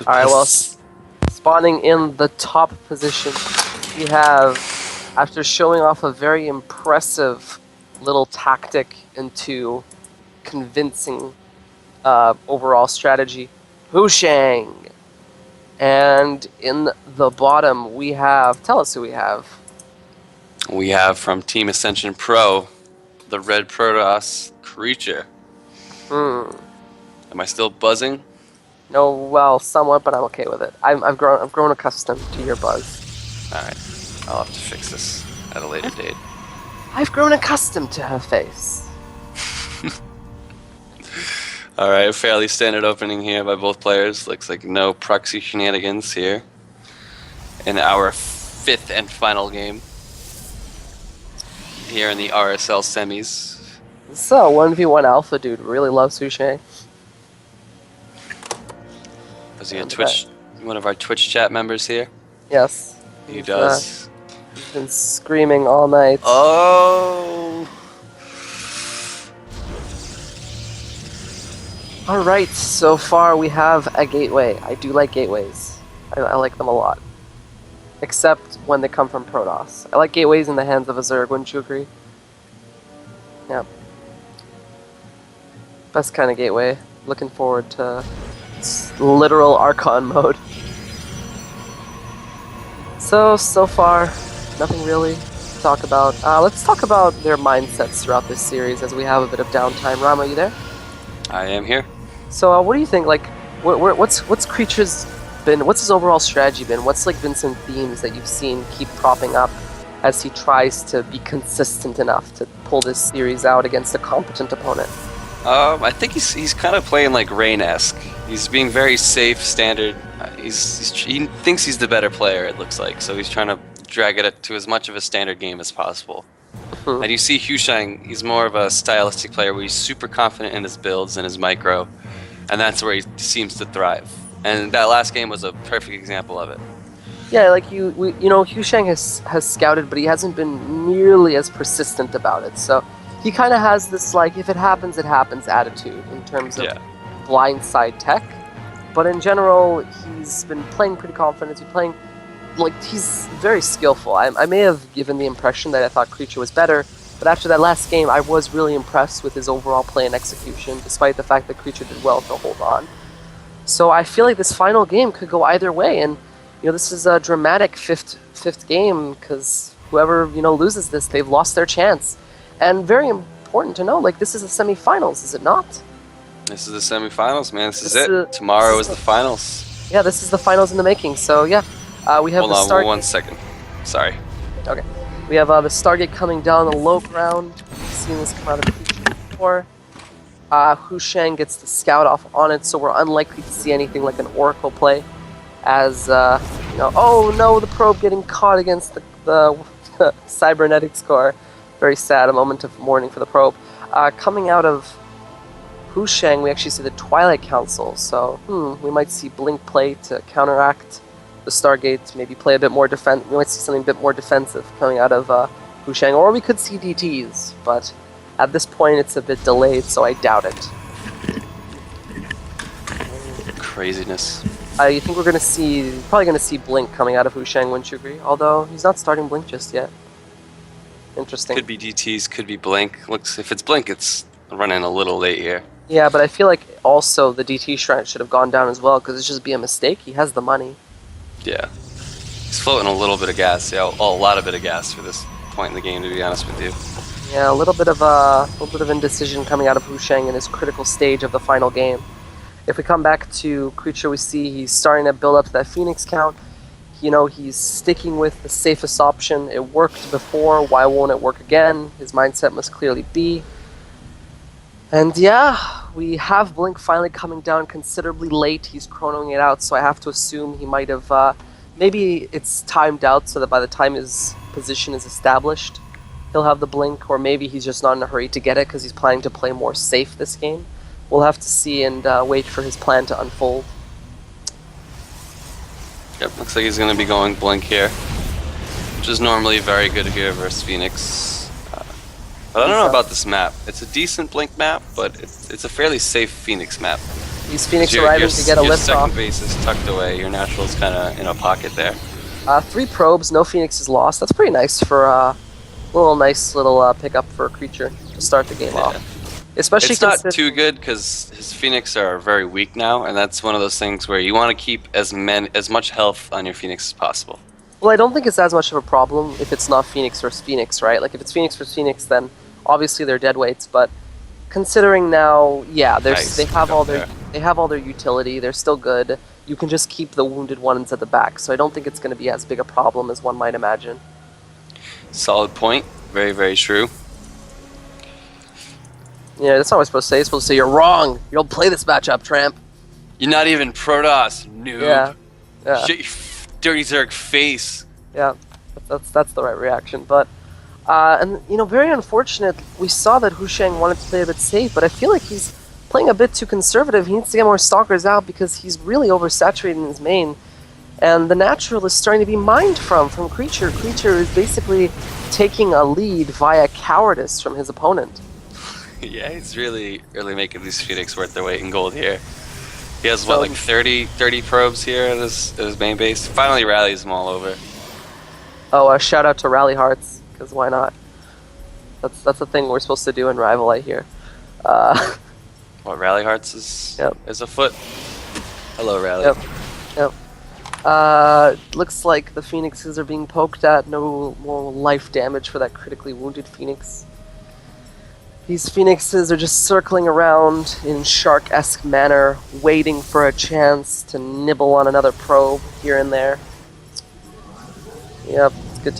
Alright, well, spawning in the top position, we have, after showing off a very impressive little tactic into convincing overall strategy, HuShang. And in the bottom, we have, tell us who we have. We have from Team Ascension Pro, the Red Protoss Creature. Am I still buzzing? No, well, somewhat, but I'm okay with it. I've grown accustomed to your buzz. Alright, I'll have to fix this at a later date. I've grown accustomed to her face. Alright, fairly standard opening here by both players. Looks like no proxy shenanigans here in our 5th and final game here in the RSL semis. So, 1v1 Alpha dude really loves HuShang. Was he a Twitch, one of our Twitch chat members here? Yes. He does. He's been screaming all night. Oh! Alright, so far we have a gateway. I do like gateways. I like them a lot. Except when they come from Protoss. I like gateways in the hands of a Zerg, wouldn't you agree? Yeah. Best kind of gateway. Looking forward to literal Archon mode. So far, nothing really to talk about. Let's talk about their mindsets throughout this series as we have a bit of downtime. RaMa, are you there? I am here. So, what do you think? Like, what's Creature's been? What's his overall strategy been? What's like been some themes that you've seen keep propping up as he tries to be consistent enough to pull this series out against a competent opponent? I think he's kind of playing like Rain-esque. He's being very safe, standard. He thinks he's the better player, it looks like, so he's trying to drag it to as much of a standard game as possible. And you see HuShang, he's more of a stylistic player where he's super confident in his builds and his micro, and that's where he seems to thrive. And that last game was a perfect example of it. Yeah, like you know, HuShang has scouted, but he hasn't been nearly as persistent about it. So he kind of has this like, if it happens, it happens attitude in terms of blindside tech. But in general, he's been playing pretty confident. He's very skillful. I may have given the impression that I thought Creature was better, but after that last game, I was really impressed with his overall play and execution, despite the fact that Creature did well to hold on. So I feel like this final game could go either way, and you know, this is a dramatic fifth game because whoever loses this, they've lost their chance. And very important to know, like, this is the semifinals, is it not? This is the semifinals, man. This is it. Tomorrow is the finals. Yeah, this is the finals in the making. So yeah, we have Hold the on, Stargate. 1 second. Sorry. Okay, we have the Stargate coming down the low ground. We've seen this come out of Creature before. HuShang gets the scout off on it, so we're unlikely to see anything like an Oracle play. As oh no, the probe getting caught against the cybernetics core. Very sad, a moment of mourning for the probe. Coming out of HuShang, we actually see the Twilight Council, so we might see Blink play to counteract the Stargate, maybe play a bit more defense. We might see something a bit more defensive coming out of HuShang, or we could see DTs, but at this point it's a bit delayed, so I doubt it. Craziness. You think we're probably gonna see Blink coming out of HuShang, wouldn't you agree? Although he's not starting Blink just yet. Interesting. Could be DTs, could be Blink. Looks, if it's Blink, it's running a little late here. Yeah, but I feel like also the DT shrine should have gone down as well, because it's just be a mistake. He has the money. Yeah. He's floating a little bit of gas. Yeah, a lot of bit of gas for this point in the game, to be honest with you. Yeah, a little bit of indecision coming out of HuShang in his critical stage of the final game. If we come back to Creature, we see he's starting to build up to that Phoenix count. He's sticking with the safest option. It worked before, why won't it work again? His mindset must clearly be. And yeah, we have Blink finally coming down considerably late. He's chronoing it out, so I have to assume he might have, maybe it's timed out so that by the time his position is established, he'll have the Blink, or maybe he's just not in a hurry to get it because he's planning to play more safe this game. We'll have to see and wait for his plan to unfold. Yep, looks like he's going to be going Blink here, which is normally very good here versus Phoenix. But I don't know about this map. It's a decent Blink map, but it's a fairly safe Phoenix map. These Phoenix arriving to get a lift your off. second base is tucked away. Your natural's kind of in a pocket there. 3 probes, no Phoenix is lost. That's pretty nice for nice little pickup for a creature to start the game off. Especially it's not too good because his Phoenix are very weak now, and that's one of those things where you want to keep as much health on your Phoenix as possible. Well, I don't think it's as much of a problem if it's not Phoenix versus Phoenix, right? Like if it's Phoenix versus Phoenix, then obviously they're dead weights. But considering now, yeah, they have all their utility. They're still good. You can just keep the wounded ones at the back, so I don't think it's going to be as big a problem as one might imagine. Solid point. Very, very true. Yeah, that's not what I'm supposed to say. I'm supposed to say you're wrong. You don't play this matchup, Tramp. You're not even Protoss, noob. Yeah. Shit your dirty Zerg face. Yeah, that's the right reaction. But and very unfortunate. We saw that HuShang wanted to play a bit safe, but I feel like he's playing a bit too conservative. He needs to get more stalkers out because he's really oversaturated in his main. And the natural is starting to be mined from Creature. Creature is basically taking a lead via cowardice from his opponent. Yeah, he's really making these Phoenix worth their weight in gold here. He has, what, like 30 probes here at his main base? Finally rallies them all over. Oh, shout out to Rally Hearts, because why not? That's the thing we're supposed to do in Rival, I hear. What, Rally Hearts is afoot? Hello, Rally. Yep. Looks like the Phoenixes are being poked at. No more life damage for that critically wounded Phoenix. These Phoenixes are just circling around in shark-esque manner, waiting for a chance to nibble on another probe here and there. Yep, it's good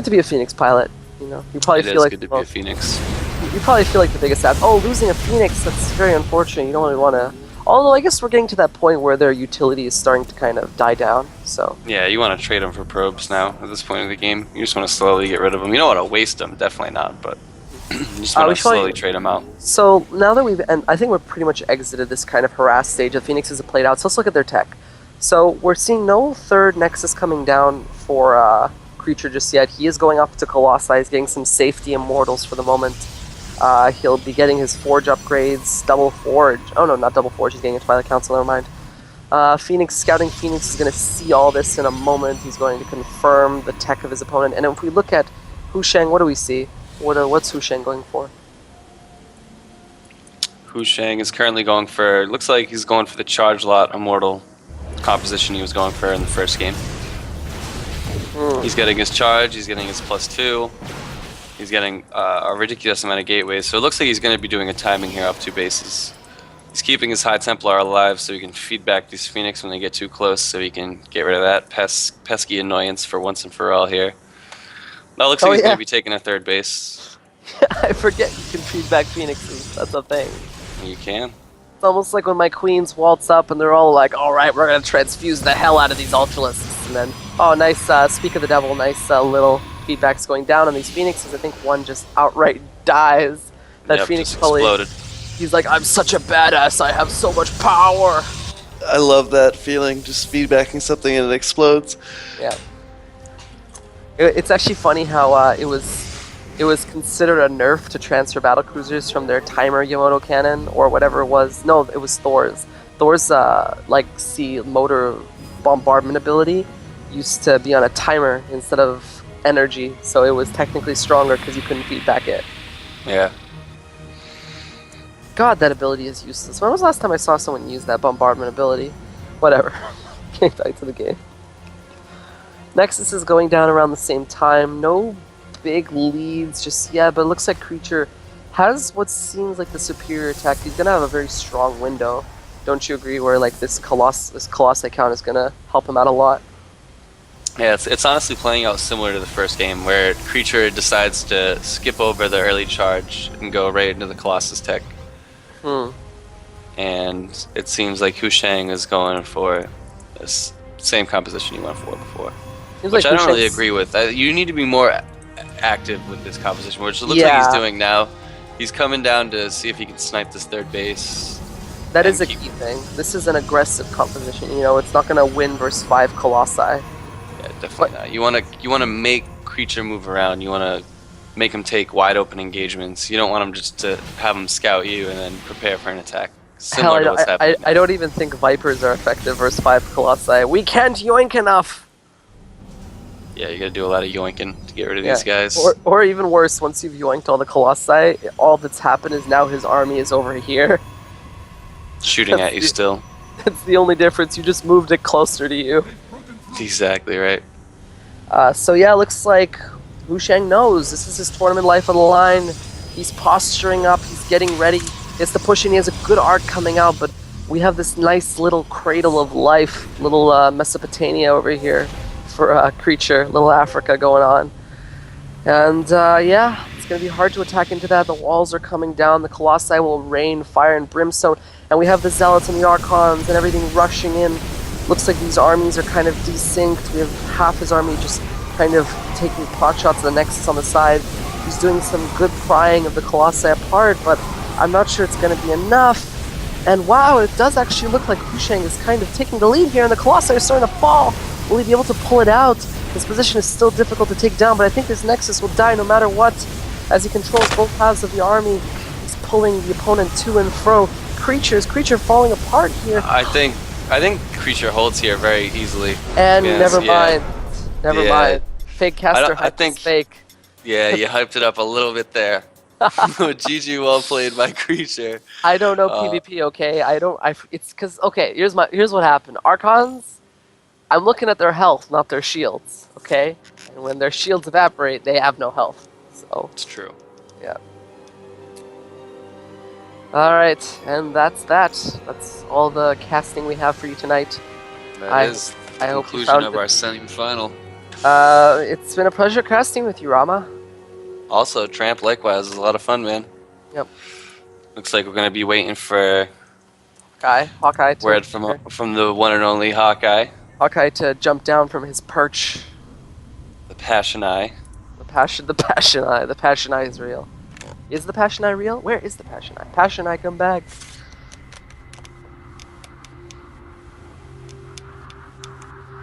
to be a Phoenix pilot. You probably feel like good to be a Phoenix. You probably feel like the biggest ass. Oh, losing a Phoenix, that's very unfortunate. You don't really want to. Although I guess we're getting to that point where their utility is starting to kind of die down. So yeah, you want to trade them for probes now at this point of the game. You just want to slowly get rid of them. You don't want to waste them, definitely not, but you just want to slowly trade them out. So now that I think we're pretty much exited this kind of harass stage. The Phoenixes have played out. So let's look at their tech. So we're seeing no third Nexus coming down for Creature just yet. He is going up to Colossi. He's getting some safety immortals for the moment. He'll be getting his Forge upgrades, Double Forge. Oh no, not Double Forge, he's getting a Twilight Council, never mind. Phoenix, Scouting Phoenix is going to see all this in a moment. He's going to confirm the tech of his opponent. And if we look at HuShang, what do we see? What's HuShang going for? HuShang is currently going for, looks like he's going for the Charge Lot Immortal composition he was going for in the first game. He's getting his charge, he's getting his +2. He's getting a ridiculous amount of gateways, so it looks like he's going to be doing a timing here off 2 bases. He's keeping his High Templar alive so he can feed back these Phoenix when they get too close, so he can get rid of that pesky annoyance for once and for all here. Now it looks like he's going to be taking a 3rd base. I forget you can feed back Phoenixes, that's a thing. You can. It's almost like when my queens waltz up and they're all like, alright, we're going to transfuse the hell out of these Ultralisks. And then, oh, nice, Speak of the Devil, nice little feedback's going down on these Phoenixes. I think one just outright dies. That Phoenix probably exploded. He's like, I'm such a badass, I have so much power. I love that feeling, just feedbacking something and it explodes. Yeah. It's actually funny how it was considered a nerf to transfer battlecruisers from their timer Yamato cannon or whatever it was. No, it was Thor's. Thor's motor bombardment ability used to be on a timer instead of energy, so it was technically stronger because you couldn't feed back it. Yeah. God, that ability is useless. When was the last time I saw someone use that bombardment ability? Whatever. Getting back to the game. Nexus is going down around the same time. No big leads just yet, but it looks like Creature has what seems like the superior attack. He's gonna have a very strong window. Don't you agree? Where like this Colossi count is gonna help him out a lot. Yeah, it's honestly playing out similar to the first game, where Creature decides to skip over the early charge and go right into the Colossus tech. And it seems like HuShang is going for this same composition he went for before. Which I don't really agree with. You need to be more active with this composition, which it looks like he's doing now. He's coming down to see if he can snipe this 3rd base. That is a key thing. This is an aggressive composition. It's not going to win versus 5 Colossi. Yeah, definitely not. You want to make Creature move around. You want to make him take wide open engagements. You don't want him just to have him scout you and then prepare for an attack. similar to what's happening. I don't even think Vipers are effective versus 5 Colossi. We can't yoink enough! Yeah, you gotta do a lot of yoinking to get rid of these guys. Or even worse, once you've yoinked all the Colossi, all that's happened is now his army is over here. Shooting at you still. That's the only difference, you just moved it closer to you. Exactly right. So yeah, looks like HuShang knows. This is his tournament life on the line. He's posturing up, he's getting ready. It's the push and he has a good arc coming out, but we have this nice little cradle of life, little Mesopotamia over here for Creature, little Africa going on. And yeah, it's going to be hard to attack into that. The walls are coming down, the Colossi will rain fire and brimstone, and we have the Zealots and the Archons and everything rushing in. Looks like these armies are kind of desynced. We have half his army just kind of taking pot shots at the Nexus on the side. He's doing some good prying of the Colossi apart, but I'm not sure it's going to be enough. And wow, it does actually look like HuShang is kind of taking the lead here, and the Colossi are starting to fall. Will he be able to pull it out? His position is still difficult to take down, but I think this Nexus will die no matter what. As he controls both halves of the army, he's pulling the opponent to and fro. Creature falling apart here. I think Creature holds here very easily. And never mind. Never mind. Fake caster I think is fake. Yeah, you hyped it up a little bit there. GG, well played by Creature. I don't know PvP, okay? It's because, okay, here's what happened. Archons, I'm looking at their health, not their shields, okay? And when their shields evaporate, they have no health. So it's true. Yeah. Alright, and that's that. That's all the casting we have for you tonight. That is the conclusion of our semi-final. It's been a pleasure casting with you, RaMa. Also, Tramp likewise is a lot of fun, man. Yep. Looks like we're gonna be waiting for Hawkeye. Word from the one and only Hawkeye. Hawkeye to jump down from his perch. The Passion Eye. The Passion Eye. The Passion Eye is real. Is the Passion Eye real? Where is the Passion Eye? Passion Eye, come back.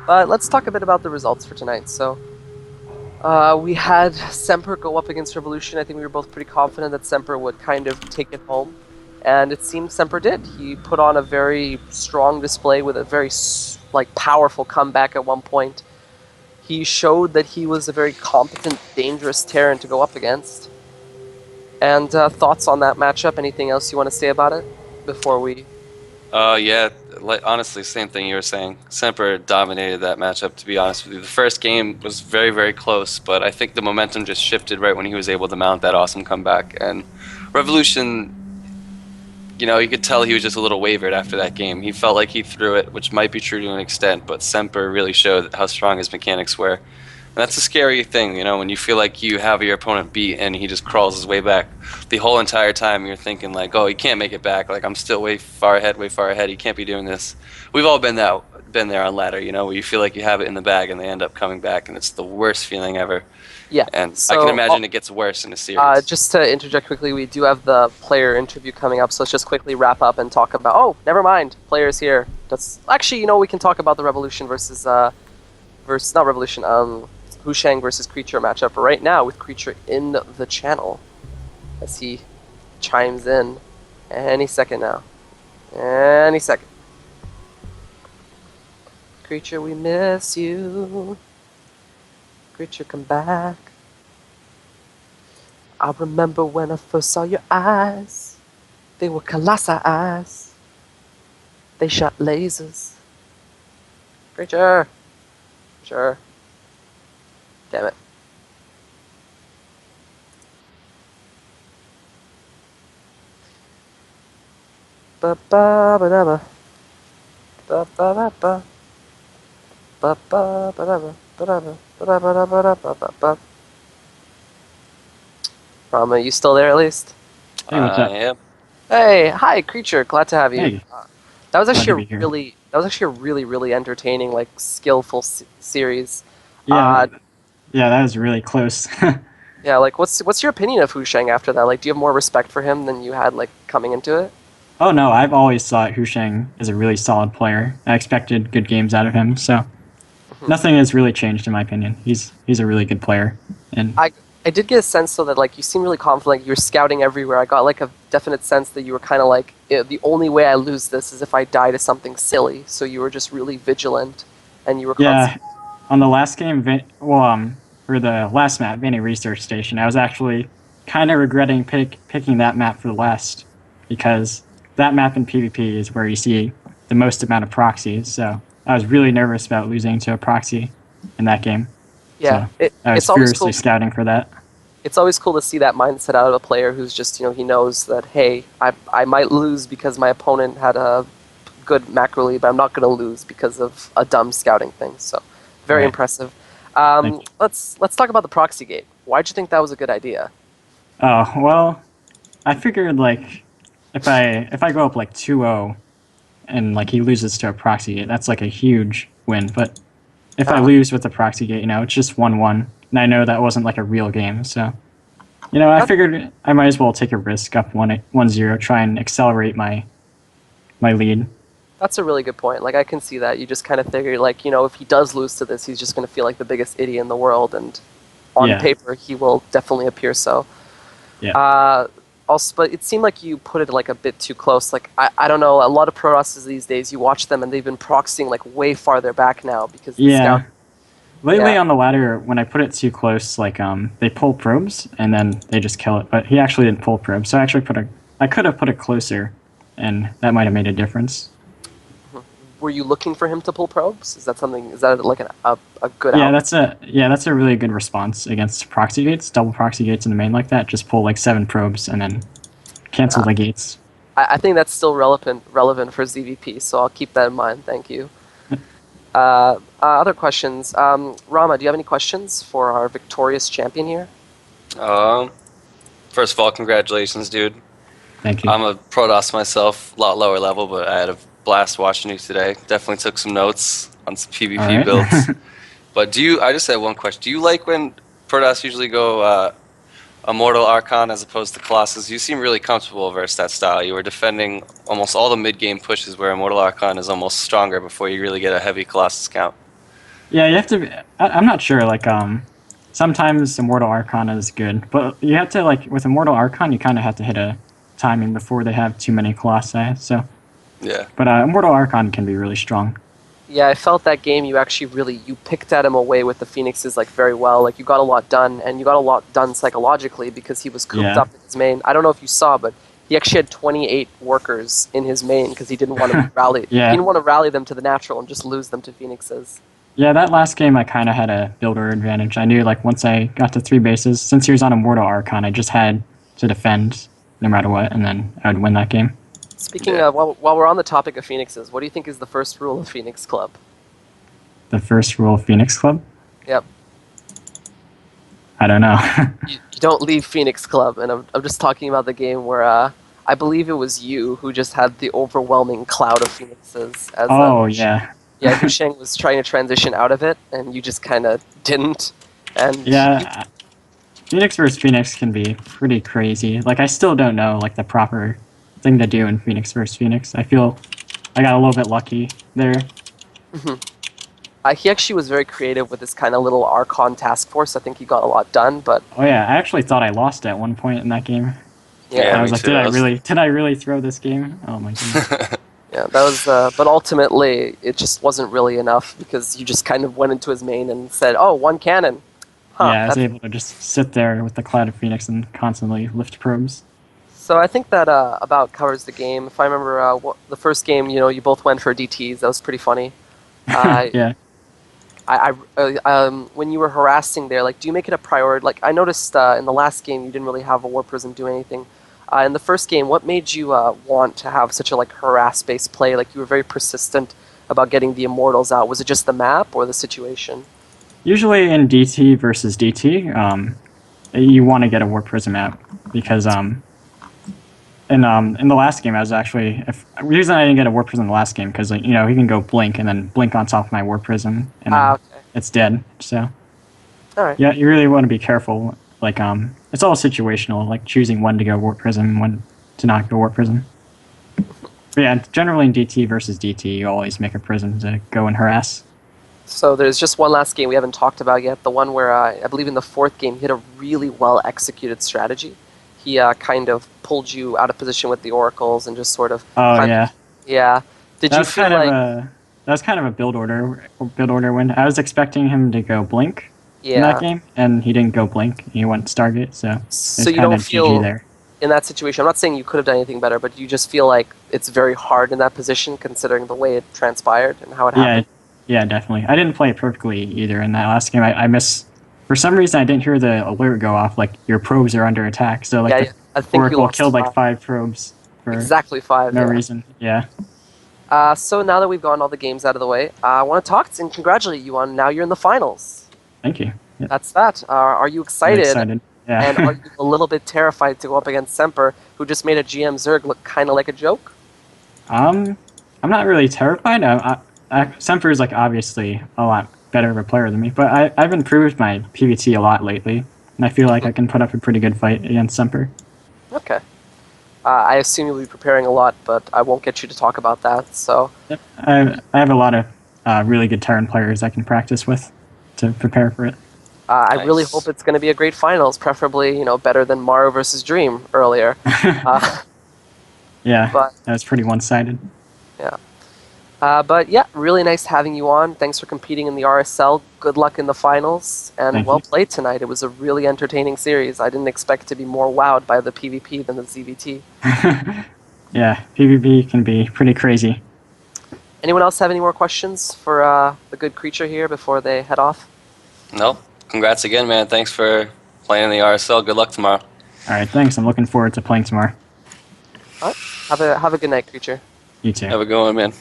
But let's talk a bit about the results for tonight. So, we had Semper go up against Revolution. I think we were both pretty confident that Semper would kind of take it home. And it seems Semper did. He put on a very strong display with a very powerful comeback at one point. He showed that he was a very competent, dangerous Terran to go up against. And thoughts on that matchup? Anything else you want to say about it before we... Yeah, honestly, same thing you were saying. Semper dominated that matchup, to be honest with you. The first game was very, very close, but I think the momentum just shifted right when he was able to mount that awesome comeback. And Revolution, you know, you could tell he was just a little wavered after that game. He felt like he threw it, which might be true to an extent, but Semper really showed how strong his mechanics were. And that's a scary thing, you know, when you feel like you have your opponent beat and he just crawls his way back. The whole entire time you're thinking like, oh, he can't make it back. Like, I'm still way far ahead. He can't be doing this. We've all been there on ladder, you know, where you feel like you have it in the bag and they end up coming back, and it's the worst feeling ever. Yeah. And so, I can imagine it gets worse in a series. Just to interject quickly, we do have the player interview coming up, so let's just quickly wrap up and talk about... Oh, never mind. Players here. That's actually, you know, we can talk about the Revolution versus not Revolution, HuShang versus Creature matchup right now with Creature in the channel as he chimes in any second now. Any second. Creature, we miss you. Creature, come back. I remember when I first saw your eyes. They were colossal eyes. They shot lasers. Creature. Sure. Damn it. Ba ba ba da ba. Ba ba ba ba. Ba ba ba da ba. Ba da ba. Ba da ba da ba da ba ba ba. RaMa, you still there at least? Hey, what's up? Yeah. Hey, hi, Creature. Glad to have you. Hey. That was actually a really entertaining, like, skillful series. Yeah. Yeah, that was really close. Yeah, like, what's your opinion of HuShang after that? Like, do you have more respect for him than you had, like, coming into it? Oh no, I've always thought HuShang is a really solid player. I expected good games out of him, so nothing has really changed in my opinion. He's a really good player, and I I did get a sense though that like you seem really confident. Like, you were scouting everywhere. I got like a definite sense that you were kind of like, the only way I lose this is if I die to something silly. So you were just really vigilant, and you were Yeah, on the last game, for the last map, Vanny Research Station, I was actually kind of regretting picking that map for last, because that map in PvP is where you see the most amount of proxies. So I was really nervous about losing to a proxy in that game. Yeah, so I was it's always furiously cool. scouting for that. It's always cool to see that mindset out of a player who's just, he knows that, hey, I might lose because my opponent had a good macro lead, but I'm not going to lose because of a dumb scouting thing. So, very Right. impressive. Thank you. Let's talk about the proxy gate. Why'd you think that was a good idea? Oh, well, I figured, like, if I go up, like, 2-0, and, like, he loses to a proxy gate, that's, like, a huge win. But if I lose with the proxy gate, it's just 1-1, and I know that wasn't, like, a real game, so... I figured I might as well take a risk up 1-0, try and accelerate my lead. That's a really good point. Like, I can see that. You just kind of figure, like, if he does lose to this, he's just going to feel like the biggest idiot in the world, and on paper, he will definitely appear so. Yeah. Also, but it seemed like you put it, like, a bit too close. Like, I don't know, a lot of pro rosters these days, you watch them, and they've been proxying, like, way farther back now, because the scout... Lately on the ladder, when I put it too close, like, they pull probes, and then they just kill it. But he actually didn't pull probes, so I could have put it closer, and that might have made a difference. Were you looking for him to pull probes? Is that like a good that's a really good response against proxy gates, double proxy gates in the main like that. Just pull like 7 probes and then cancel the gates. I think that's still relevant for ZVP, so I'll keep that in mind. Thank you. Other questions. RaMa, do you have any questions for our victorious champion here? First of all, congratulations, dude. Thank you. I'm a Protoss myself, a lot lower level, but I had a blast watching you today. Definitely took some notes on some PvP builds. But I just had one question. Do you like when Protoss usually go Immortal Archon as opposed to Colossus? You seem really comfortable versus that style. You were defending almost all the mid-game pushes where Immortal Archon is almost stronger before you really get a heavy Colossus count. Yeah, you have to... I'm not sure, like, sometimes Immortal Archon is good, but you have to, like, with Immortal Archon, you kind of have to hit a timing before they have too many Colossi, so... Yeah. But Immortal Archon can be really strong. Yeah, I felt that game you actually you picked at him away with the Phoenixes, like, very well. Like, you got a lot done, and you got a lot done psychologically because he was cooped up in his main. I don't know if you saw, but he actually had 28 workers in his main because he didn't want to rally. He didn't want to rally them to the natural and just lose them to Phoenixes. Yeah, that last game I kind of had a builder advantage. I knew, like, once I got to 3 bases, since he was on Immortal Archon, I just had to defend no matter what, and then I would win that game. Speaking of, while we're on the topic of Phoenixes, what do you think is the first rule of Phoenix Club? The first rule of Phoenix Club? Yep. I don't know. you don't leave Phoenix Club, and I'm just talking about the game where I believe it was you who just had the overwhelming cloud of Phoenixes. As, yeah. Yeah, HuShang was trying to transition out of it, and you just kind of didn't. And yeah, Phoenix versus Phoenix can be pretty crazy. Like, I still don't know, like, the proper thing to do in Phoenix versus Phoenix. I feel I got a little bit lucky there. He actually was very creative with this kind of little Archon task force. I think he got a lot done, but... Oh yeah, I actually thought I lost at one point in that game. Yeah, I was like, did I really throw this game? Oh my goodness. Yeah, that was... but ultimately, it just wasn't really enough because you just kind of went into his main and said, oh, 1 cannon. Huh, yeah, I was able to just sit there with the Cloud of Phoenix and constantly lift probes. So I think that about covers the game. If I remember the first game, you both went for DTs. That was pretty funny. Yeah. When you were harassing there, like, do you make it a priority? Like, I noticed in the last game you didn't really have a War Prism do anything. In the first game, what made you want to have such a harass-based play? Like, you were very persistent about getting the Immortals out. Was it just the map or the situation? Usually in DT versus DT, you want to get a War Prism out because in the last game I was actually the reason I didn't get a War Prism in the last game because he can go blink and then blink on top of my War Prism and then it's dead. So yeah, you really want to be careful. Like it's all situational, like choosing when to go War Prism, when to not go War Prism. But yeah, generally in DT versus DT, you always make a Prism to go and harass. So there's just one last game we haven't talked about yet. The one where I believe in the fourth game he had a really well executed strategy. He kind of pulled you out of position with the oracles and just sort of. Oh yeah. Yeah. Did you That's feel kind like? of that's kind of a build order win. I was expecting him to go blink in that Yeah. game, and he didn't go blink. He went Stargate, so So it's you kind don't of feel GG there. in that situation. I'm not saying you could have done anything better, but you just feel like it's very hard in that position considering the way it transpired and how it Yeah, happened. yeah, definitely. I didn't play it perfectly either in that last game. I missed. For some reason, I didn't hear the alert go off. Like your probes are under attack. So like Yeah, the I think you Oracle lost killed like 5. 5 probes for Exactly 5. no yeah. reason. Yeah. So now that we've gotten all the games out of the way, I want to talk and congratulate you on now you're in the finals. Thank you. Yeah, That's that. Are you I'm excited? excited. Yeah. And are you a little bit terrified to go up against Semper, who just made a GM Zerg look kind of like a joke? I'm not really terrified. Semper is like obviously a lot better of a player than me, but I've improved my PvT a lot lately, and I feel like I can put up a pretty good fight against Semper. Okay. I assume you'll be preparing a lot, but I won't get you to talk about that. So Yep. I have a lot of really good Terran players I can practice with to prepare for it. I really Nice. hope it's going to be a great finals, preferably better than Mario versus Dream earlier. Yeah, but- that was pretty one-sided. But yeah, really nice having you on. Thanks for competing in the RSL. Good luck in the finals, and Thank well you. played tonight. It was a really entertaining series. I didn't expect to be more wowed by the PvP than the ZVT. Yeah, PvP can be pretty crazy. Anyone else have any more questions for the good creature here before they head off? No, congrats again, man. Thanks for playing in the RSL. Good luck tomorrow. All right, thanks. I'm looking forward to playing tomorrow. All right. Have a good night, creature. You too. Have a good one, man.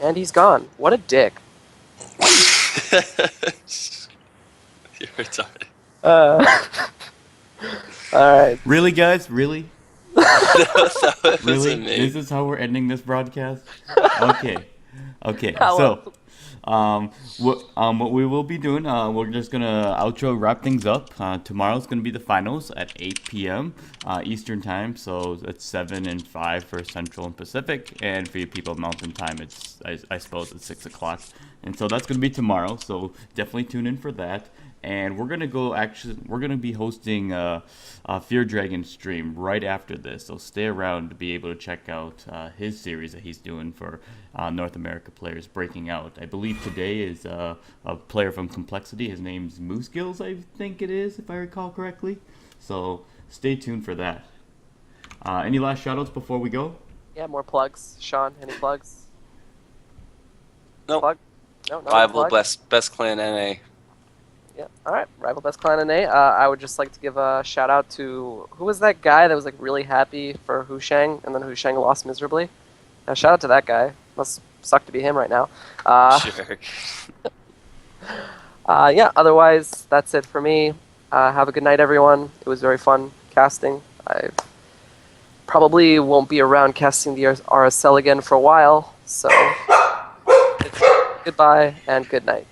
And he's gone. What a dick. You're retarded. All right. Really, guys? Really? That wasn't Really? me. This is how we're ending this broadcast? Okay. Okay. Hello. So, what we will be doing, we're just gonna outro wrap things up. Tomorrow's gonna be the finals at 8 p.m. Eastern time, so it's 7 and 5 for Central and Pacific, and for you people Mountain time, it's I suppose it's 6 o'clock. And so that's gonna be tomorrow. So definitely tune in for that. And we're gonna be hosting a Fear Dragon stream right after this. So stay around to be able to check out his series that he's doing for North America players breaking out. I believe today is a player from Complexity. His name's Moose Gills, I think it is, if I recall correctly. So stay tuned for that. Any last shoutouts before we go? Yeah, more plugs. Sean, any plugs? Nope. Plug? No, no Rival plug? best clan NA. Yeah, alright. Rival Best Clan NA. I would just like to give a shout out to... Who was that guy that was like really happy for HuShang, and then HuShang lost miserably? Shout out to that guy. Must suck to be him right now. Sure. Yeah, otherwise, that's it for me. Have a good night, everyone. It was very fun casting. I probably won't be around casting the RSL again for a while, so... Goodbye, and good night.